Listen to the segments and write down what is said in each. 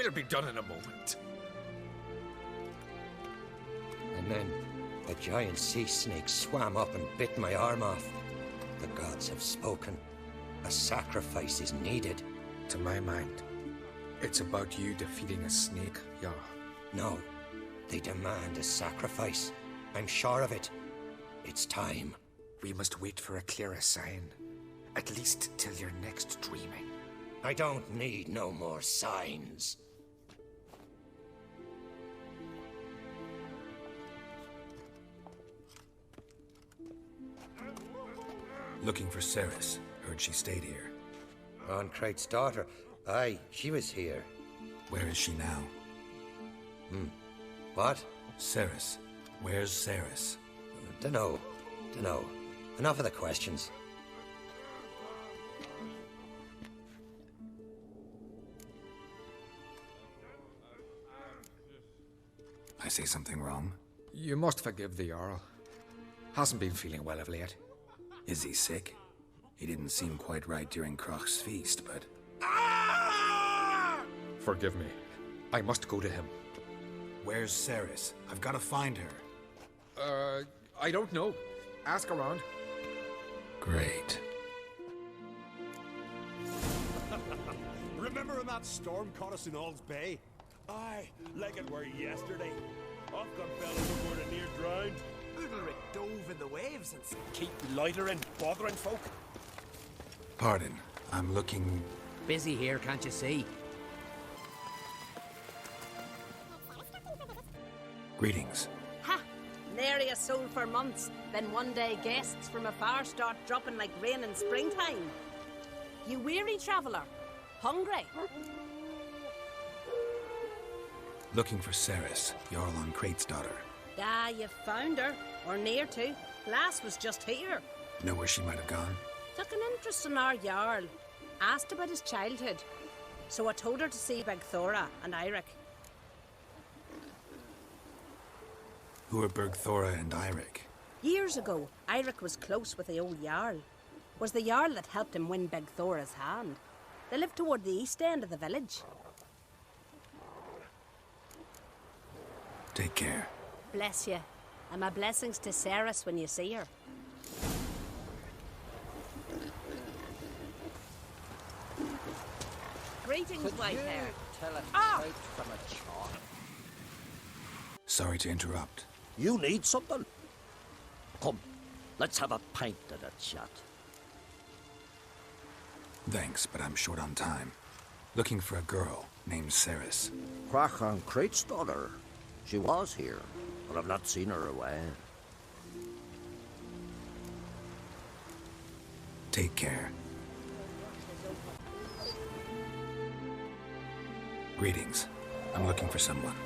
We'll be done in a moment. And then a giant sea snake swam up and bit my arm off. The gods have spoken. A sacrifice is needed. To my mind, it's about you defeating a snake, Jarl. No, they demand a sacrifice. I'm sure of it. It's time. We must wait for a clearer sign. At least till your next dreaming. I don't need no more signs. Looking for Ceres. Heard she stayed here. On Crate's daughter. Aye, she was here. Where is she now? What? Ceres. Where's Ceres? Dunno. Enough of the questions. I say something wrong? You must forgive the Jarl. Hasn't been feeling well of late. Is he sick? He didn't seem quite right during Croc's feast, but... Forgive me. I must go to him. Where's Ceres? I've got to find her. I don't know. Ask around. Great. Remember when that storm caught us in All's Bay? Aye, like it were yesterday. I've got fellas aboard a near drowned. Udalric dove in the waves and keep loitering, bothering folk. Pardon, I'm looking... Busy here, can't you see? Greetings. Ha! Nary a soul for months. Then one day guests from afar start dropping like rain in springtime. You weary traveller? Hungry? Looking for Ceres, Jarl on Crate's daughter. Ah, you found her. Or near to. Lass was just here. Know where she might have gone? Took an interest in our Jarl. Asked about his childhood. So I told her to see Bergthora and Eirik. Who are Bergthora and Eirik? Years ago, Eirik was close with the old Jarl. Was the Jarl that helped him win Bergthora's hand. They lived toward the east end of the village. Take care. Bless you. And my blessings to Ceres when you see her. Greetings, white hair. Tell it Ah! straight from a chalk. Sorry to interrupt. You need something? Come, let's have a pint and a chat. Thanks, but I'm short on time. Looking for a girl named Ceres. Crach on Crate's daughter. She was here, but I've not seen her away. Take care. Greetings. I'm looking for someone.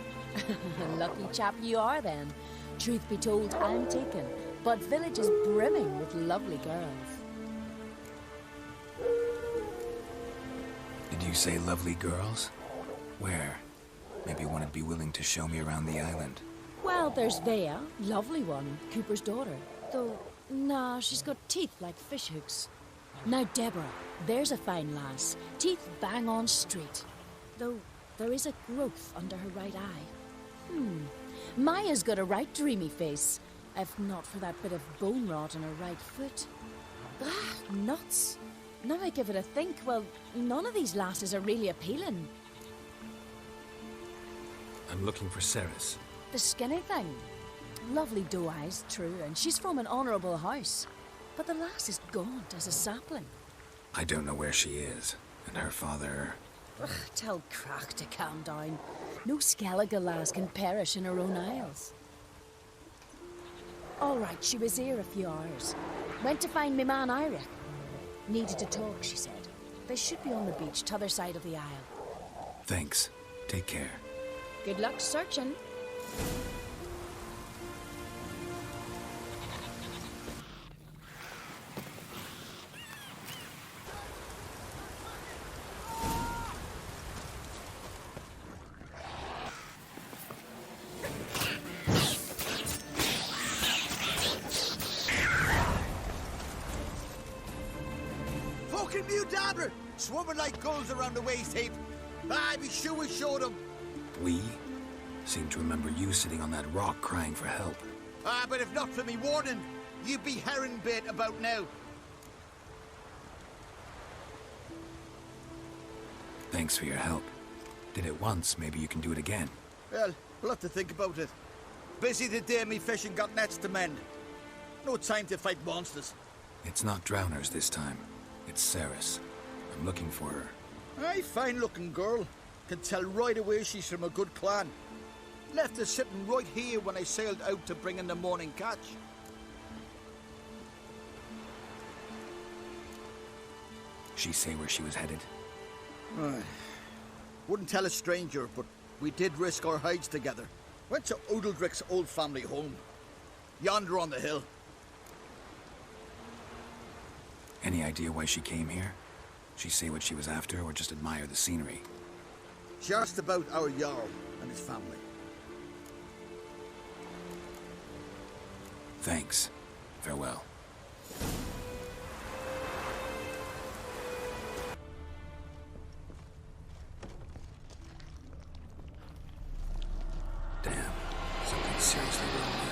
Lucky chap you are then. Truth be told, I'm taken, but village is brimming with lovely girls. Did you say lovely girls? Where? Maybe one would be willing to show me around the island. Well, there's Vea, lovely one, Cooper's daughter. Though, nah, she's got teeth like fishhooks. Now Deborah, there's a fine lass. Teeth bang on straight. Though, there is a growth under her right eye. Maya's got a right dreamy face. If not for that bit of bone rot in her right foot. Ah, nuts. Now I give it a think, well, none of these lasses are really appealing. I'm looking for Ceres. The skinny thing. Lovely doe eyes, true, and she's from an honourable house. But the lass is gaunt as a sapling. I don't know where she is, and her father... Ugh, tell Crach to calm down. No Skellige lass can perish in her own isles. All right, she was here a few hours. Went to find me man Eirik. Needed to talk, she said. They should be on the beach, t'other side of the isle. Thanks. Take care. Good luck searching. Fucking mute dabber! Swarming like gulls around the waste heap. Aye, be sure we showed him. We? Seem to remember you sitting on that rock crying for help. Ah, but if not for me warning, you'd be herring bait about now. Thanks for your help. Did it once, maybe you can do it again. Well, we'll have to think about it. Busy the day me fishing got nets to mend. No time to fight monsters. It's not drowners this time. It's Ceres. I'm looking for her. Aye, fine-looking girl. Can tell right away she's from a good clan. Left her sitting right here when I sailed out to bring in the morning catch. She say where she was headed? Aye. Wouldn't tell a stranger, but we did risk our hides together. Went to Udaldric's old family home. Yonder on the hill. Any idea why she came here? She say what she was after, or just admire the scenery? She asked about our Jarl and his family. Thanks. Farewell. Damn. Something seriously wrong here.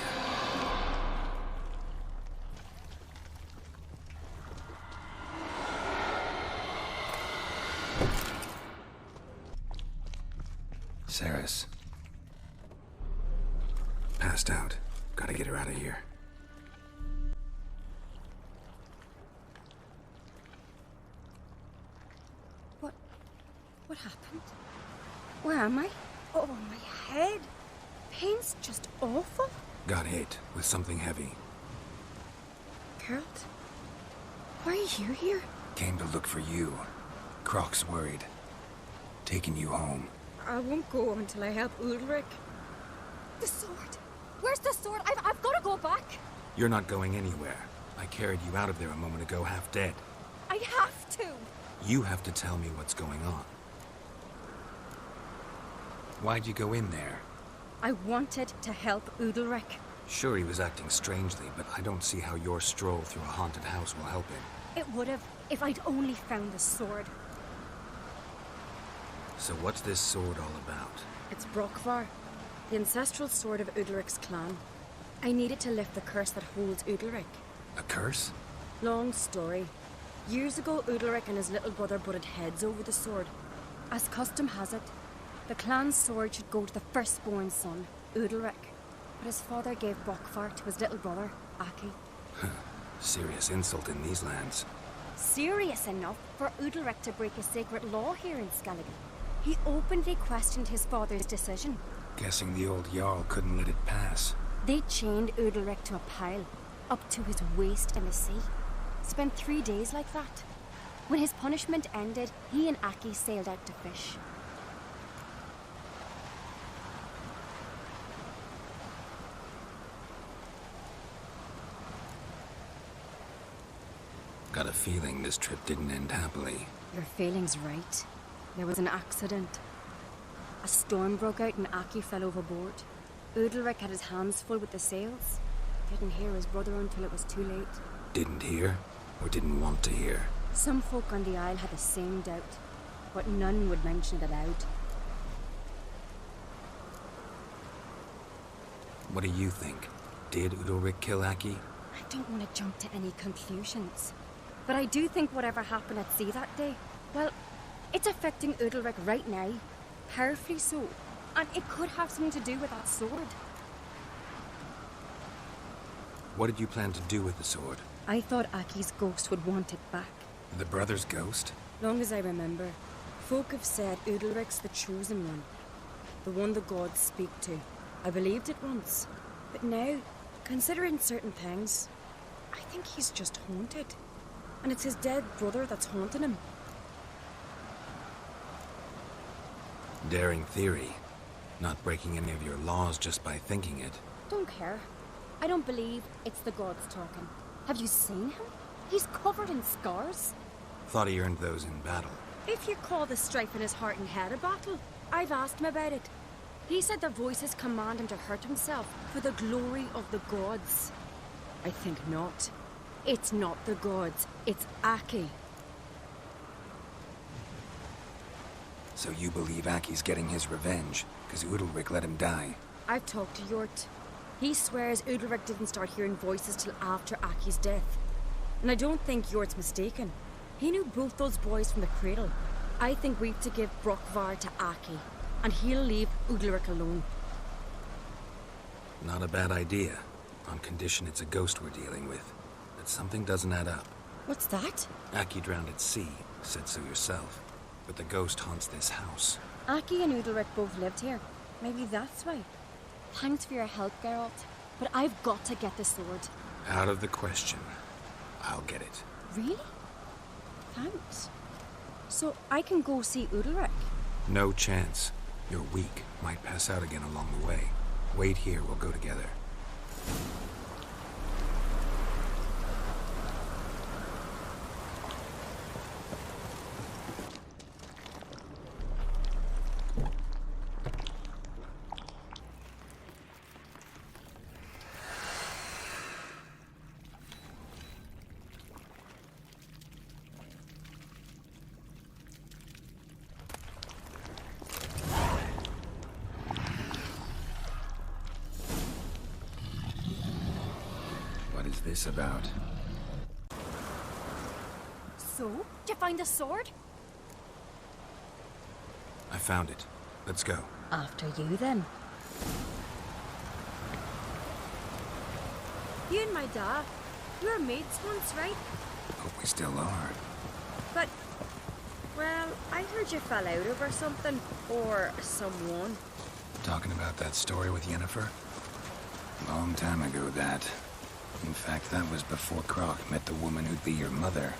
Ceres. Passed out. Gotta get her out of here. What happened? Where am I? Oh, my head. Pain's just awful. Got hit with something heavy. Geralt? Why are you here? Came to look for you. Croc's worried. Taking you home. I won't go until I help Udalric. The sword! Where's the sword? I've got to go back! You're not going anywhere. I carried you out of there a moment ago, half dead. I have to! You have to tell me what's going on. Why'd you go in there? I wanted to help Udalric. Sure, he was acting strangely, but I don't see how your stroll through a haunted house will help him. It would have, if I'd only found the sword. So what's this sword all about? It's Brokvar, the ancestral sword of Udalric's clan. I needed to lift the curse that holds Udalric. A curse? Long story. Years ago, Udalric and his little brother butted heads over the sword. As custom has it, the clan's sword should go to the firstborn son, Udalric. But his father gave Brokvar to his little brother, Aki. Serious insult in these lands. Serious enough for Udalric to break a sacred law here in Skellige. He openly questioned his father's decision. Guessing the old Jarl couldn't let it pass. They chained Udalric to a pile, up to his waist in the sea. Spent 3 days like that. When his punishment ended, he and Aki sailed out to fish. Got a feeling this trip didn't end happily. Your feeling's right. There was an accident. A storm broke out and Aki fell overboard. Udalric had his hands full with the sails. Didn't hear his brother until it was too late. Didn't hear? Or didn't want to hear? Some folk on the Isle had the same doubt, but none would mention it aloud. What do you think? Did Udalric kill Aki? I don't want to jump to any conclusions. But I do think whatever happened at sea that day, well, it's affecting Udalric right now. Powerfully so. And it could have something to do with that sword. What did you plan to do with the sword? I thought Aki's ghost would want it back. The brother's ghost? Long as I remember, folk have said Udalric's the chosen one. The one the gods speak to. I believed it once. But now, considering certain things, I think he's just haunted. And it's his dead brother that's haunting him. Daring theory. Not breaking any of your laws just by thinking it. Don't care. I don't believe it's the gods talking. Have you seen him? He's covered in scars. Thought he earned those in battle. If you call the strife in his heart and head a battle, I've asked him about it. He said the voices command him to hurt himself for the glory of the gods. I think not. It's not the gods, it's Aki. So you believe Aki's getting his revenge, because Udalric let him die? I've talked to Yort. He swears Udalric didn't start hearing voices till after Aki's death. And I don't think Yort's mistaken. He knew both those boys from the cradle. I think we've to give Brockvar to Aki, and he'll leave Udalric alone. Not a bad idea, on condition it's a ghost we're dealing with. But something doesn't add up. What's that? Aki drowned at sea, said so yourself. But the ghost haunts this house. Aki and Udalric both lived here. Maybe that's why. Thanks for your help, Geralt. But I've got to get the sword. Out of the question. I'll get it. Really? Thanks. So I can go see Udalric? No chance. You're weak. Might pass out again along the way. Wait here, we'll go together. What's this about? So, did you find the sword? I found it. Let's go. After you, then. You and my dad, you were mates once, right? Hope we still are. But, well, I heard you fell out over something, or someone. Talking about that story with Yennefer? Long time ago, that. In fact, that was before Croc met the woman who'd be your mother.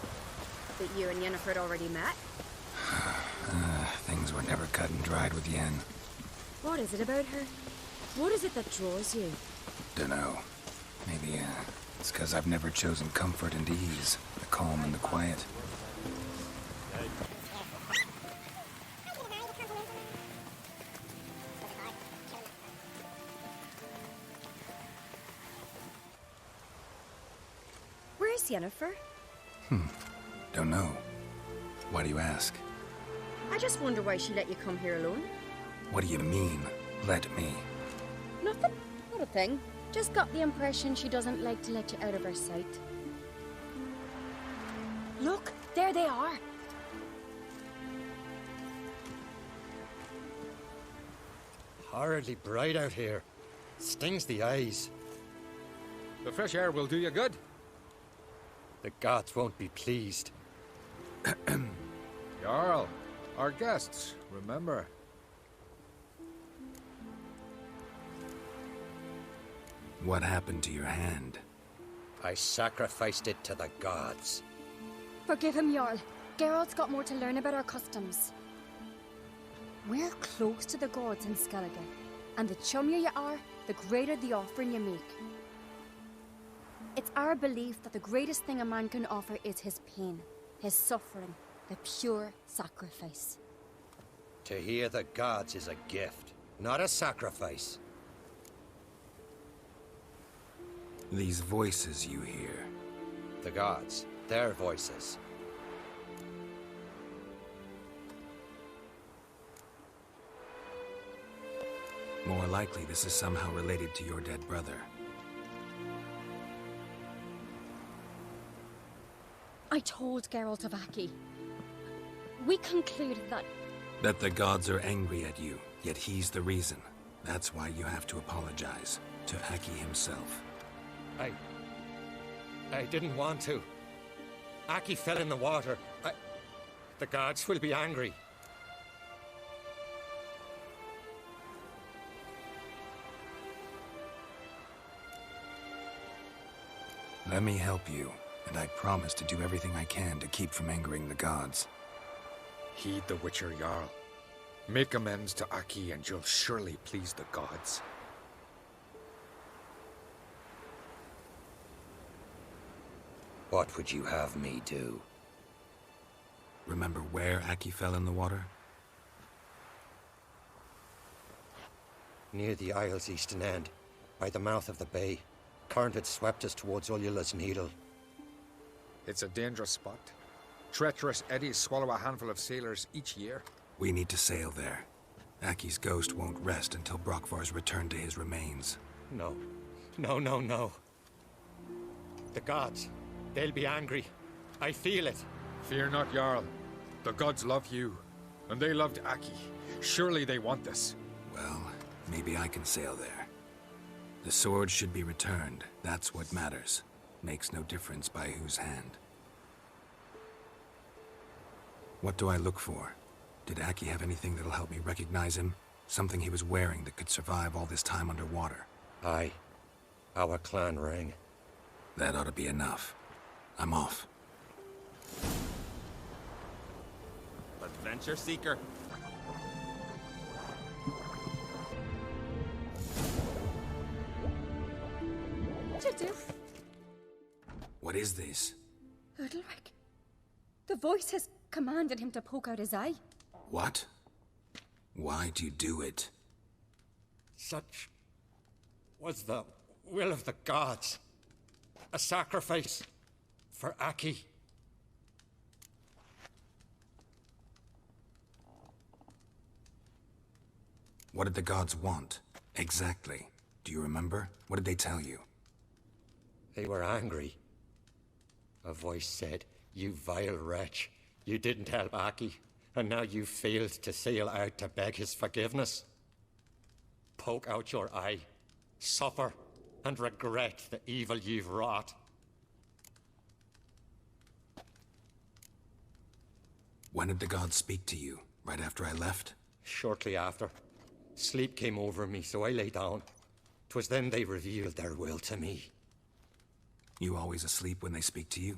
That you and Yennefer had already met? Things were never cut and dried with Yen. What is it about her? What is it that draws you? Dunno. Maybe, it's because I've never chosen comfort and ease, the calm and the quiet. Where's Yennefer? Don't know. Why do you ask? I just wonder why she let you come here alone. What do you mean, let me? Nothing. Not a thing. Just got the impression she doesn't like to let you out of her sight. Look, there they are. Horridly bright out here. Stings the eyes. The fresh air will do you good. The gods won't be pleased. Jarl, our guests, remember. What happened to your hand? I sacrificed it to the gods. Forgive him, Jarl. Geralt's got more to learn about our customs. We're close to the gods in Skellige, and the chummier you are, the greater the offering you make. It's our belief that the greatest thing a man can offer is his pain, his suffering, the pure sacrifice. To hear the gods is a gift, not a sacrifice. These voices you hear. The gods, their voices. More likely this is somehow related to your dead brother. I told Geralt of Aki. We concluded that... That the gods are angry at you, yet he's the reason. That's why you have to apologize to Aki himself. I didn't want to. Aki fell in the water. The gods will be angry. Let me help you, and I promise to do everything I can to keep from angering the gods. Heed the Witcher, Jarl. Make amends to Aki and you'll surely please the gods. What would you have me do? Remember where Aki fell in the water? Near the Isle's eastern end, by the mouth of the bay. Current had swept us towards Ullula's Needle. It's a dangerous spot. Treacherous eddies swallow a handful of sailors each year. We need to sail there. Aki's ghost won't rest until Brokvar's returned to his remains. No. No, no, no. The gods, they'll be angry. I feel it. Fear not, Jarl. The gods love you, and they loved Aki. Surely they want this. Well, maybe I can sail there. The sword should be returned. That's what matters. Makes no difference by whose hand. What do I look for? Did Aki have anything that'll help me recognize him? Something he was wearing that could survive all this time underwater? Aye. Our clan ring. That ought to be enough. I'm off. Adventure seeker. What'd you do? What is this? Udalric. The voice has commanded him to poke out his eye. What? Why'd you do it? Such was the will of the gods. A sacrifice for Aki. What did the gods want? Exactly. Do you remember? What did they tell you? They were angry. A voice said, "You vile wretch. You didn't help Aki, and now you failed to sail out to beg his forgiveness. Poke out your eye, suffer, and regret the evil you've wrought." When did the gods speak to you? Right after I left? Shortly after. Sleep came over me, so I lay down. 'Twas then they revealed their will to me. You always asleep when they speak to you?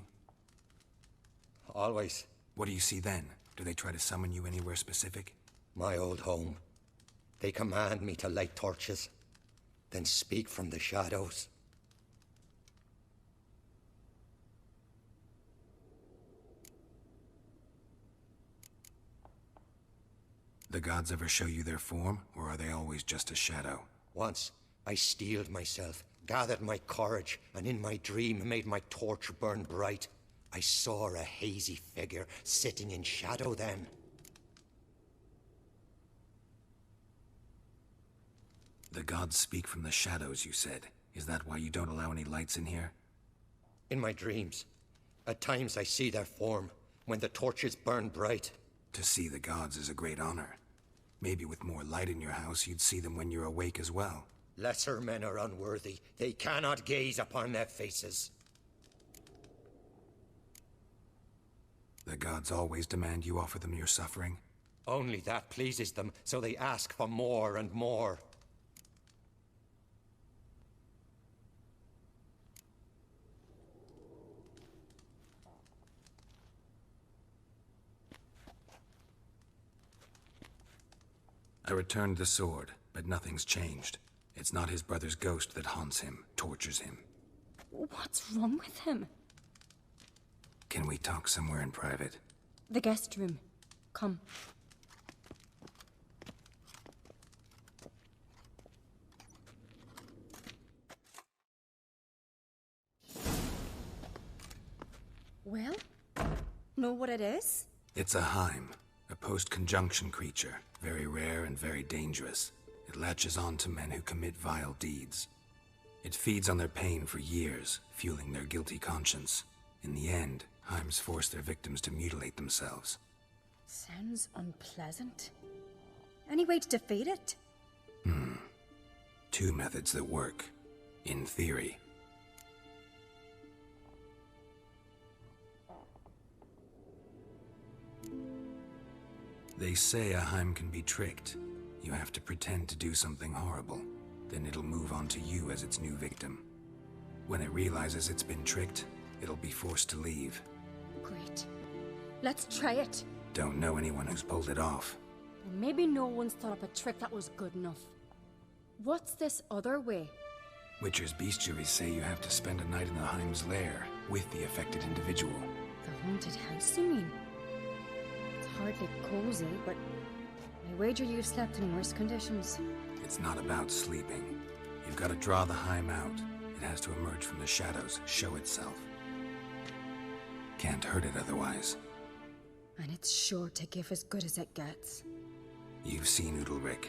Always. What do you see then? Do they try to summon you anywhere specific? My old home. They command me to light torches, then speak from the shadows. The gods ever show you their form, or are they always just a shadow? Once, I steeled myself, gathered my courage, and in my dream made my torch burn bright. I saw a hazy figure sitting in shadow then. The gods speak from the shadows, you said. Is that why you don't allow any lights in here? In my dreams. At times I see their form, when the torches burn bright. To see the gods is a great honor. Maybe with more light in your house, you'd see them when you're awake as well. Lesser men are unworthy. They cannot gaze upon their faces. The gods always demand you offer them your suffering? Only that pleases them, so they ask for more and more. I returned the sword, but nothing's changed. It's not his brother's ghost that haunts him, tortures him. What's wrong with him? Can we talk somewhere in private? The guest room. Come. Well, know what it is? It's a Heim, a post-conjunction creature, very rare and very dangerous. It latches on to men who commit vile deeds. It feeds on their pain for years, fueling their guilty conscience. In the end, Heims force their victims to mutilate themselves. Sounds unpleasant. Any way to defeat it? Two methods that work, in theory. They say a Heim can be tricked. You have to pretend to do something horrible. Then it'll move on to you as its new victim. When it realizes it's been tricked, it'll be forced to leave. Great. Let's try it. Don't know anyone who's pulled it off. Maybe no one's thought up a trick that was good enough. What's this other way? Witcher's bestiaries say you have to spend a night in the Heim's lair with the affected individual. The haunted house, you mean? It's hardly cozy, but I wager you've slept in worse conditions. It's not about sleeping. You've got to draw the Heim out. It has to emerge from the shadows, show itself. Can't hurt it otherwise. And it's sure to give as good as it gets. You've seen Udalric.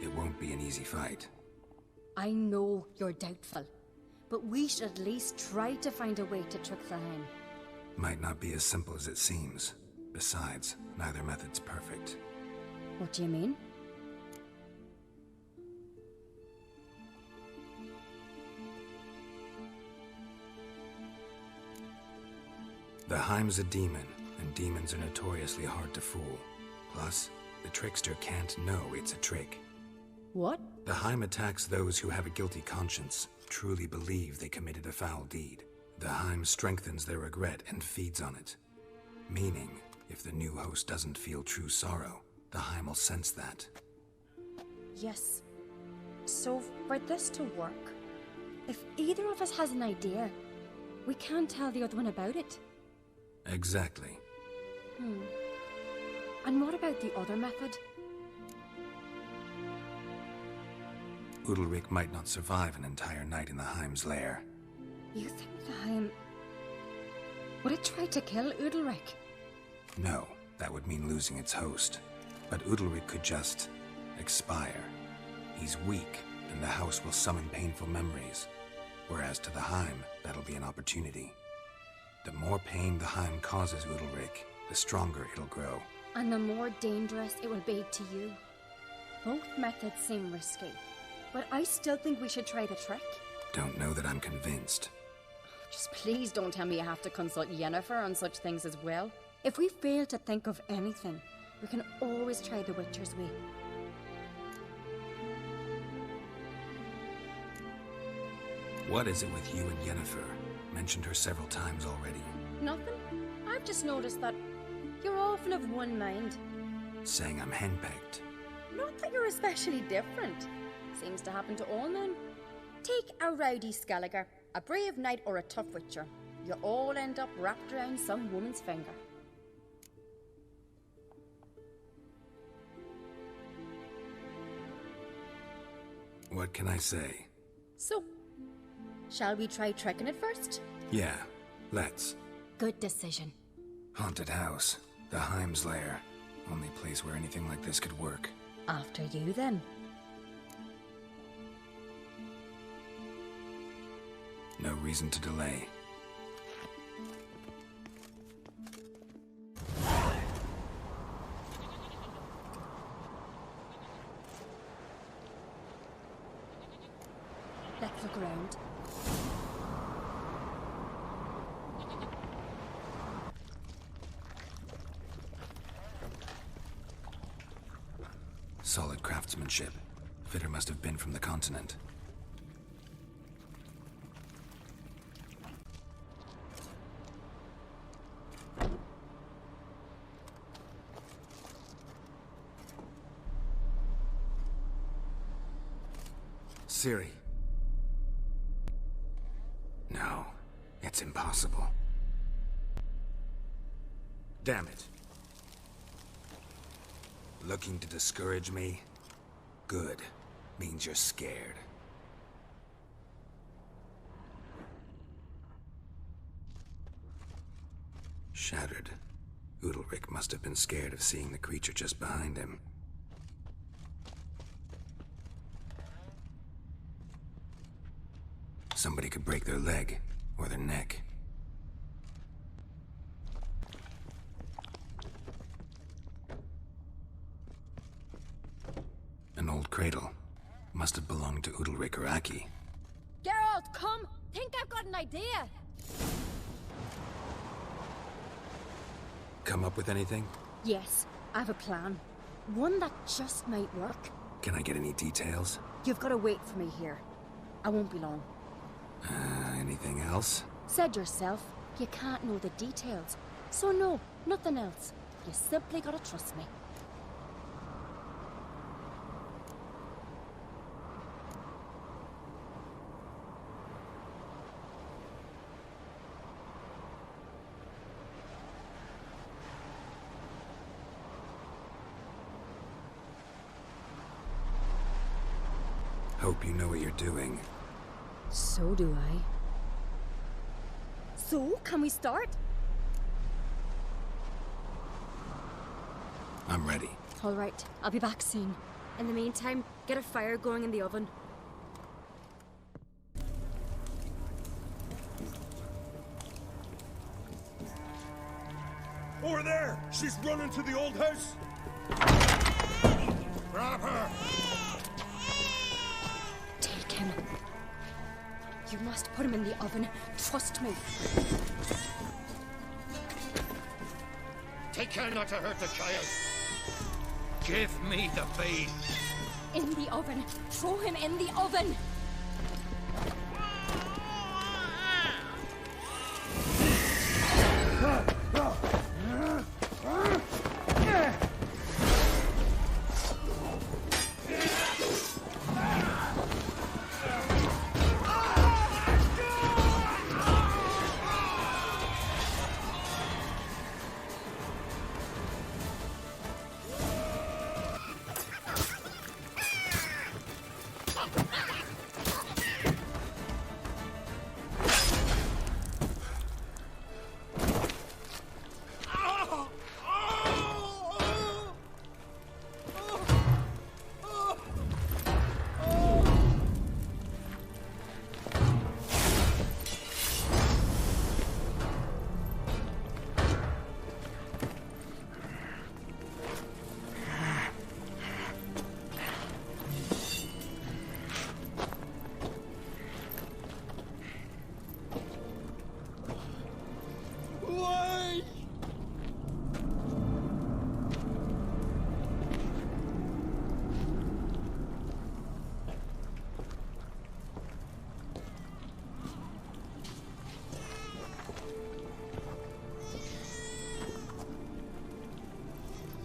It won't be an easy fight. I know you're doubtful, but we should at least try to find a way to trick the Heim. Might not be as simple as it seems. Besides, neither method's perfect. What do you mean? The Heim's a demon, and demons are notoriously hard to fool. Plus, the trickster can't know it's a trick. What? The Heim attacks those who have a guilty conscience, truly believe they committed a foul deed. The Heim strengthens their regret and feeds on it. Meaning, if the new host doesn't feel true sorrow, the Heim will sense that. Yes. So, for this to work, if either of us has an idea, we can't tell the other one about it. Exactly. And what about the other method? Udalric might not survive an entire night in the Heim's lair. You think the Heim would it try to kill Udalric? No, that would mean losing its host. But Udalric could just expire. He's weak, and the house will summon painful memories. Whereas to the Heim, that'll be an opportunity. The more pain the Heim causes Udalric, the stronger it'll grow. And the more dangerous it will be to you. Both methods seem risky, but I still think we should try the trick. Don't know that I'm convinced. Just please don't tell me you have to consult Yennefer on such things as well. If we fail to think of anything, we can always try the Witcher's way. What is it with you and Yennefer? Mentioned her several times already. Nothing. I've just noticed that you're often of one mind. Saying I'm henpecked. Not that you're especially different. Seems to happen to all men. Take a rowdy Skelliger, a brave knight or a tough witcher. You all end up wrapped around some woman's finger. What can I say? So, shall we try tricking it first? Yeah, let's. Good decision. Haunted house. The Heim's lair. Only place where anything like this could work. After you, then. No reason to delay. Let's look around. Solid craftsmanship. Fitter must have been from the continent. Ciri. No, it's impossible. Damn it. Looking to discourage me? Good. Means you're scared. Shattered. Udalric must have been scared of seeing the creature just behind him. Somebody could break their leg, or their neck. An old cradle. Must have belonged to Udalric or Aki. Geralt, come! Think I've got an idea! Come up with anything? Yes, I have a plan. One that just might work. Can I get any details? You've got to wait for me here. I won't be long. Anything else? Said yourself, you can't know the details. So no, nothing else. You simply gotta trust me. Hope you know what you're doing. So do I. So, can we start? I'm ready. All right, I'll be back soon. In the meantime, get a fire going in the oven. Over there! She's running to the old house! Grab her! Take him. You must put him in the oven. Trust me. Take care not to hurt the child. Give me the babe. In the oven. Throw him in the oven.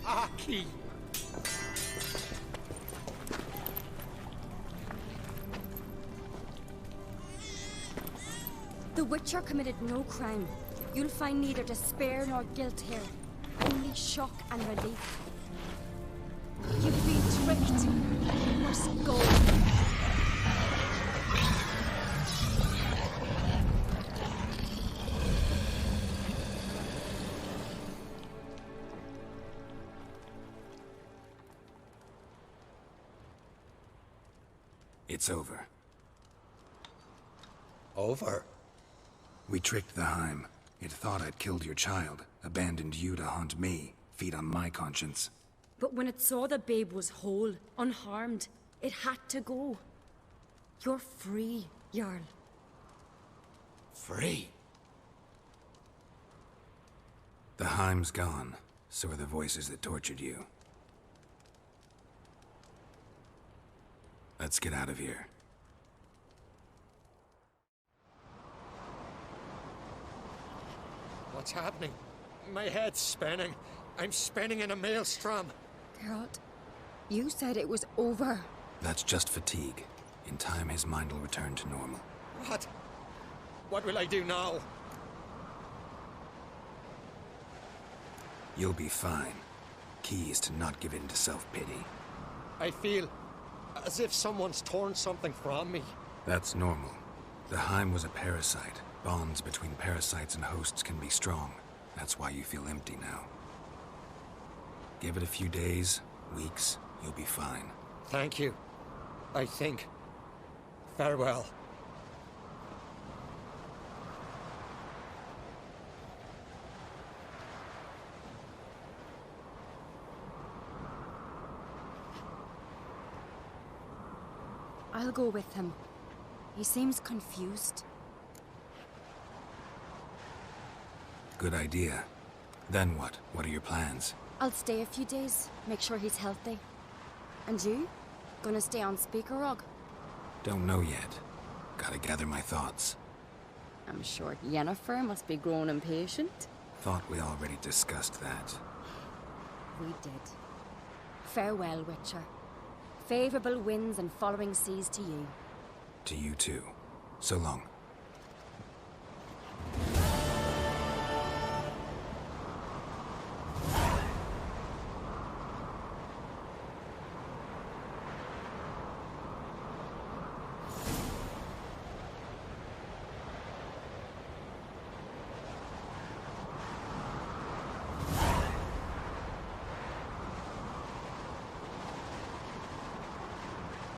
Aki! The Witcher committed no crime. You'll find neither despair nor guilt here. Only shock and relief. You've been tricked. You must go. It's over. Over? We tricked the Heim. It thought I'd killed your child, abandoned you to haunt me, feed on my conscience. But when it saw the babe was whole, unharmed, it had to go. You're free, Jarl. Free? The Heim's gone, so are the voices that tortured you. Let's get out of here. What's happening? My head's spinning. I'm spinning in a maelstrom. Geralt, you said it was over. That's just fatigue. In time, his mind will return to normal. What? What will I do now? You'll be fine. Key is to not give in to self-pity. I feel as if someone's torn something from me. That's normal. The Heim was a parasite. Bonds between parasites and hosts can be strong. That's why you feel empty now. Give it a few days, weeks, you'll be fine. Thank you. I think. Farewell. I'll go with him. He seems confused. Good idea. Then what? What are your plans? I'll stay a few days, make sure he's healthy. And you? Gonna stay on Speaker Rog? Don't know yet. Gotta gather my thoughts. I'm sure Yennefer must be growing impatient. Thought we already discussed that. We did. Farewell, Witcher. Favorable winds and following seas to you. To you too. So long.